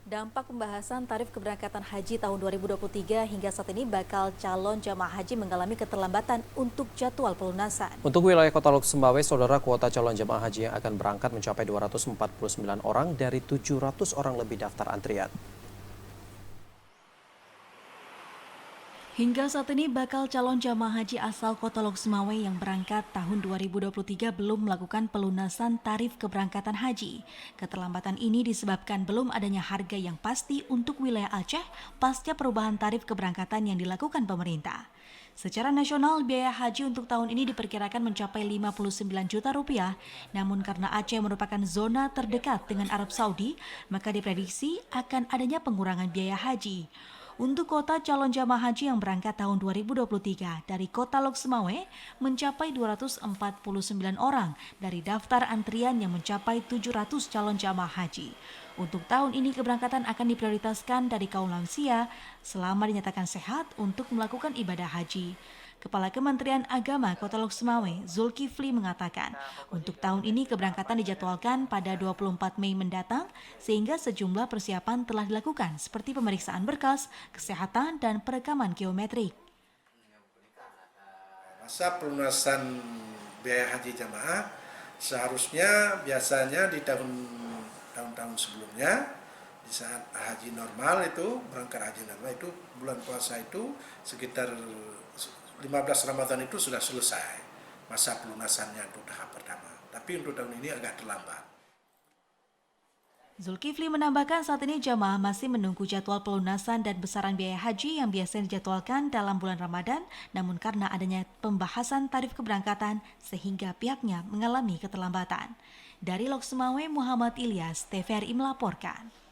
Dampak pembahasan tarif keberangkatan haji tahun 2023 hingga saat ini bakal calon jamaah haji mengalami keterlambatan untuk jadwal pelunasan. Untuk wilayah Kota Lok Sumbawa, saudara, kuota calon jamaah haji yang akan berangkat mencapai 249 orang dari 700 orang lebih daftar antrian. Hingga saat ini bakal calon jamaah haji asal Kota Lok Sumbawa yang berangkat tahun 2023 belum melakukan pelunasan tarif keberangkatan haji. Keterlambatan ini disebabkan belum adanya harga yang pasti untuk wilayah Aceh pasca perubahan tarif keberangkatan yang dilakukan pemerintah. Secara nasional, biaya haji untuk tahun ini diperkirakan mencapai 59 juta rupiah, namun karena Aceh merupakan zona terdekat dengan Arab Saudi, maka diprediksi akan adanya pengurangan biaya haji. Untuk kota calon jamaah haji yang berangkat tahun 2023 dari Kota Lok Sumbawa mencapai 249 orang dari daftar antrian yang mencapai 700 calon jamaah haji. Untuk tahun ini keberangkatan akan diprioritaskan dari kaum lansia selama dinyatakan sehat untuk melakukan ibadah haji. Kepala Kementerian Agama Kota Lok Sumbawa, Zulkifli mengatakan, untuk tahun ini keberangkatan dijadwalkan pada 24 Mei mendatang, sehingga sejumlah persiapan telah dilakukan seperti pemeriksaan berkas, kesehatan, dan perekaman geometrik. Masa pelunasan biaya haji jamaah seharusnya biasanya di tahun-tahun sebelumnya, di saat haji normal itu, berangkat haji normal itu, bulan puasa itu sekitar 15 Ramadan itu sudah selesai masa pelunasannya untuk tahap pertama. Tapi untuk tahun ini agak terlambat. Zulkifli menambahkan saat ini jamaah masih menunggu jadwal pelunasan dan besaran biaya haji yang biasanya dijadwalkan dalam bulan Ramadan, namun karena adanya pembahasan tarif keberangkatan sehingga pihaknya mengalami keterlambatan. Dari Lok Sumbawa, Muhammad Ilyas, TVRI melaporkan.